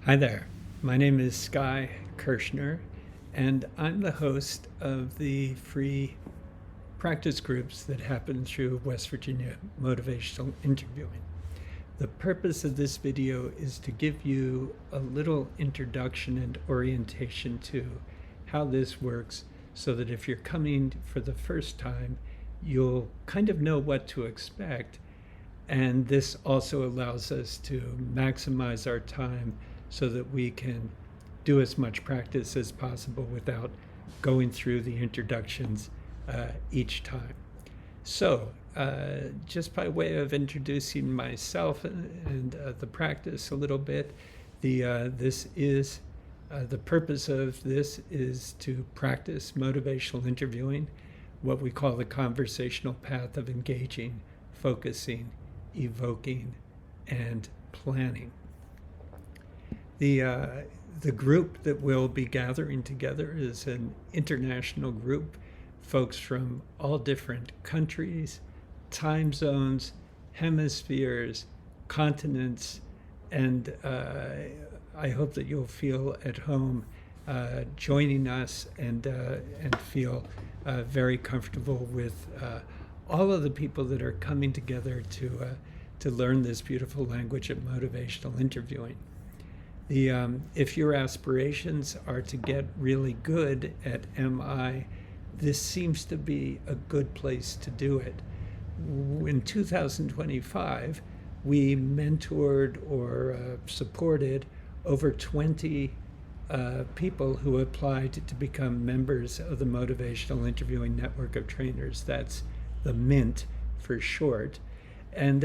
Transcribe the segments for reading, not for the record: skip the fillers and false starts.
Hi there. My name is Sky Kershner, and I'm the host of the free practice groups that happen through West Virginia Motivational Interviewing. The purpose of this video is to give you a little introduction and orientation to how this works so that if you're coming for the first time, you'll kind of know what to expect. And this also allows us to maximize our time so that we can do as much practice as possible without going through the introductions each time. So just by way of introducing myself and the practice a little bit, the purpose of this is to practice motivational interviewing, what we call the conversational path of engaging, focusing, evoking, and planning. The group that we'll be gathering together is an international group, folks from all different countries, time zones, hemispheres, continents, and I hope that you'll feel at home joining us and feel very comfortable with all of the people that are coming together to learn this beautiful language of motivational interviewing. If your aspirations are to get really good at MI, this seems to be a good place to do it. In 2025, we mentored or supported over 20 people who applied to become members of the Motivational Interviewing Network of Trainers. That's the MINT for short. And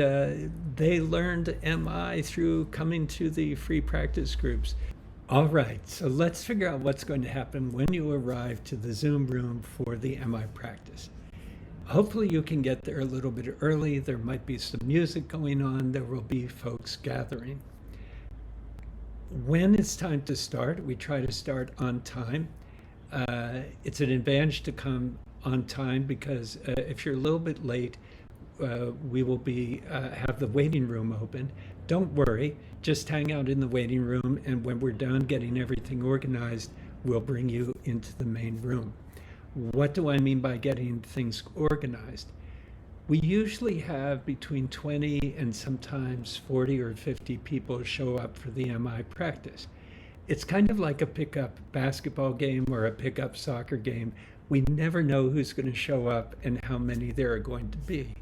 they learned MI through coming to the free practice groups. All right, so let's figure out what's going to happen when you arrive to the Zoom room for the MI practice. Hopefully you can get there a little bit early. There might be some music going on. There will be folks gathering. When it's time to start, we try to start on time. It's an advantage to come on time because if you're a little bit late, we will have the waiting room open. Don't worry, just hang out in the waiting room, and when we're done getting everything organized, we'll bring you into the main room. What do I mean by getting things organized? We usually have between 20 and sometimes 40 or 50 people show up for the MI practice. It's kind of like a pickup basketball game or a pickup soccer game. We never know who's going to show up and how many there are going to be.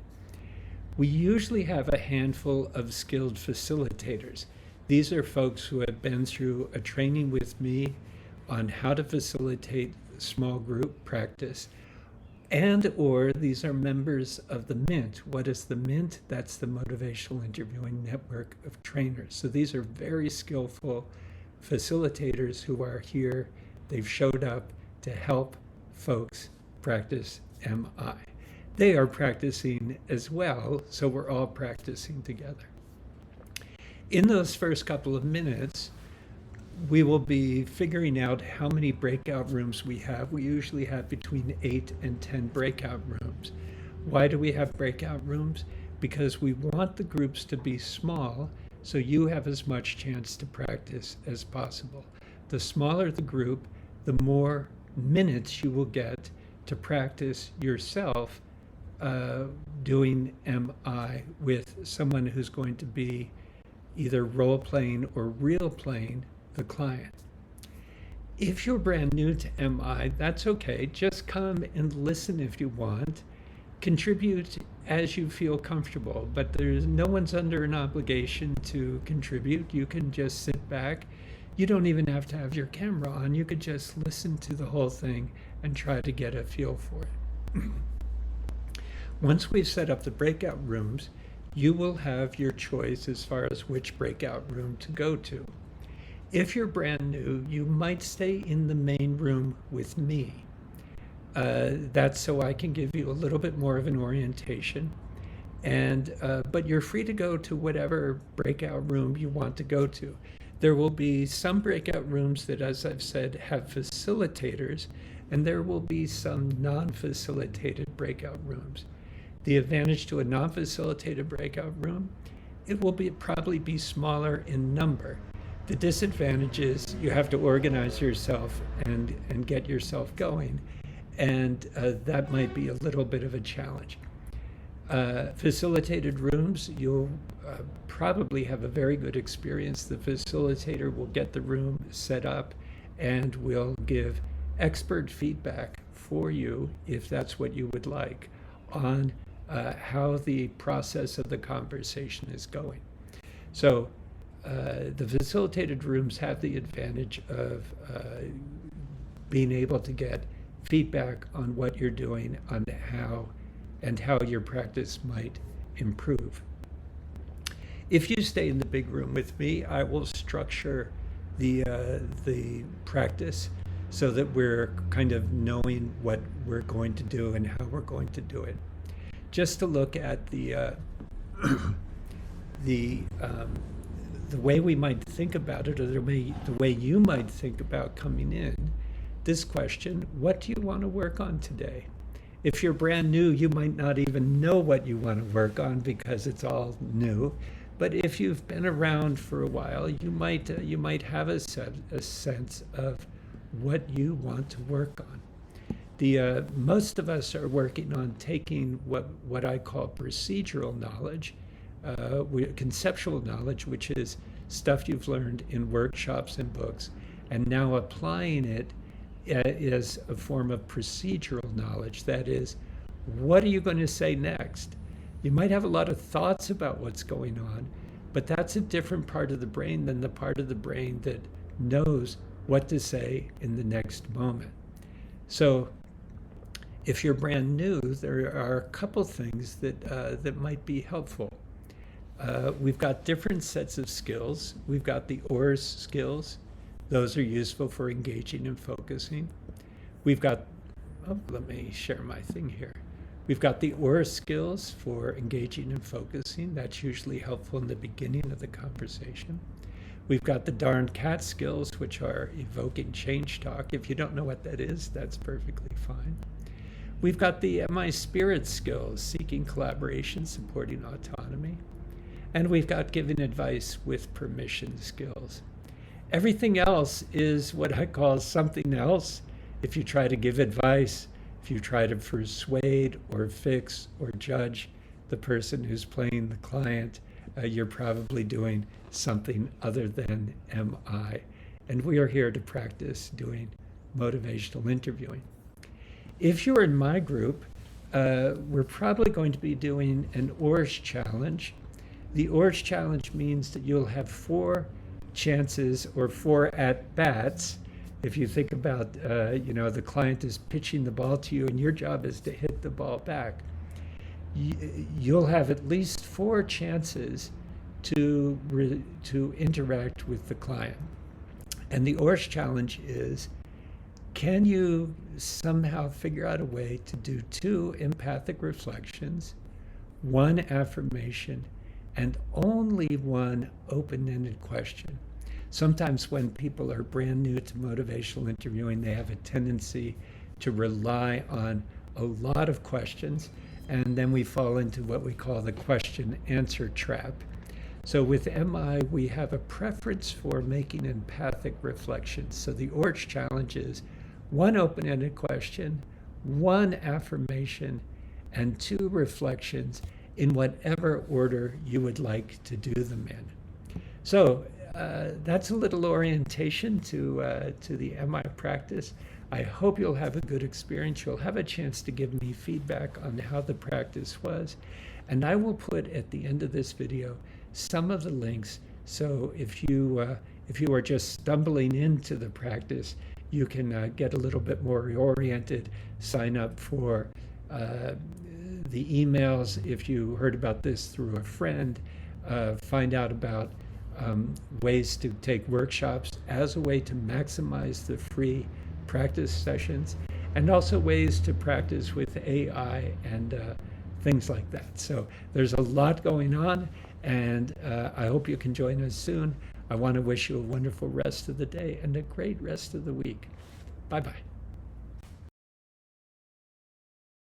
We usually have a handful of skilled facilitators. These are folks who have been through a training with me on how to facilitate small group practice, or these are members of the MINT. What is the MINT? That's the Motivational Interviewing Network of Trainers. So these are very skillful facilitators who are here. They've showed up to help folks practice MI. They are practicing as well, so we're all practicing together. In those first couple of minutes, we will be figuring out how many breakout rooms we have. We usually have between 8 and 10 breakout rooms. Why do we have breakout rooms? Because we want the groups to be small so you have as much chance to practice as possible. The smaller the group, the more minutes you will get to practice yourself doing MI with someone who's going to be either role-playing or real-playing the client. If you're brand new to MI, that's okay. Just come and listen if you want. Contribute as you feel comfortable, but no one's under an obligation to contribute. You can just sit back. You don't even have to have your camera on. You could just listen to the whole thing and try to get a feel for it. Once we've set up the breakout rooms, you will have your choice as far as which breakout room to go to. If you're brand new, you might stay in the main room with me. That's so I can give you a little bit more of an orientation. But you're free to go to whatever breakout room you want to go to. There will be some breakout rooms that, as I've said, have facilitators, and there will be some non-facilitated breakout rooms. The advantage to a non-facilitated breakout room, it will probably be smaller in number. The disadvantage is you have to organize yourself and get yourself going, and that might be a little bit of a challenge. Facilitated rooms, you'll probably have a very good experience. The facilitator will get the room set up and will give expert feedback for you, if that's what you would like, on how the process of the conversation is going. So the facilitated rooms have the advantage of being able to get feedback on what you're doing, on how your practice might improve. If you stay in the big room with me, I will structure the practice so that we're kind of knowing what we're going to do and how we're going to do it. Just to look at the way we might think about it, or the way you might think about coming in, this question: what do you want to work on today? If you're brand new, you might not even know what you want to work on because it's all new. But if you've been around for a while, you might have a sense of what you want to work on. Most of us are working on taking what I call procedural knowledge, conceptual knowledge, which is stuff you've learned in workshops and books, and now applying it as a form of procedural knowledge. That is, what are you going to say next? You might have a lot of thoughts about what's going on, but that's a different part of the brain than the part of the brain that knows what to say in the next moment. So if you're brand new, there are a couple things that might be helpful. We've got different sets of skills. We've got the ORS skills. Those are useful for engaging and focusing. We've got, let me share my thing here. We've got the ORS skills for engaging and focusing. That's usually helpful in the beginning of the conversation. We've got the darn cat skills, which are evoking change talk. If you don't know what that is, that's perfectly fine. We've got the MI spirit skills, seeking collaboration, supporting autonomy. And we've got giving advice with permission skills. Everything else is what I call something else. If you try to give advice, if you try to persuade or fix or judge the person who's playing the client, you're probably doing something other than MI. And we are here to practice doing motivational interviewing. If you're in my group, we're probably going to be doing an ORS challenge. The ORS challenge means that you'll have 4 chances or 4 at-bats. If you think about, the client is pitching the ball to you and your job is to hit the ball back, you'll have at least 4 chances to interact with the client. And the ORS challenge is, can you somehow figure out a way to do 2 empathic reflections, 1 affirmation, and only 1 open-ended question? Sometimes when people are brand new to motivational interviewing, they have a tendency to rely on a lot of questions, and then we fall into what we call the question-answer trap. So with MI, we have a preference for making empathic reflections. So the ORS challenge is 1 open-ended question, 1 affirmation, and 2 reflections in whatever order you would like to do them in. So that's a little orientation to the MI practice. I hope you'll have a good experience. You'll have a chance to give me feedback on how the practice was. And I will put at the end of this video some of the links, so if you are just stumbling into the practice, you can get a little bit more oriented, sign up for the emails if you heard about this through a friend, find out about ways to take workshops as a way to maximize the free practice sessions, and also ways to practice with AI and things like that. So there's a lot going on, and I hope you can join us soon. I want to wish you a wonderful rest of the day and a great rest of the week. Bye-bye.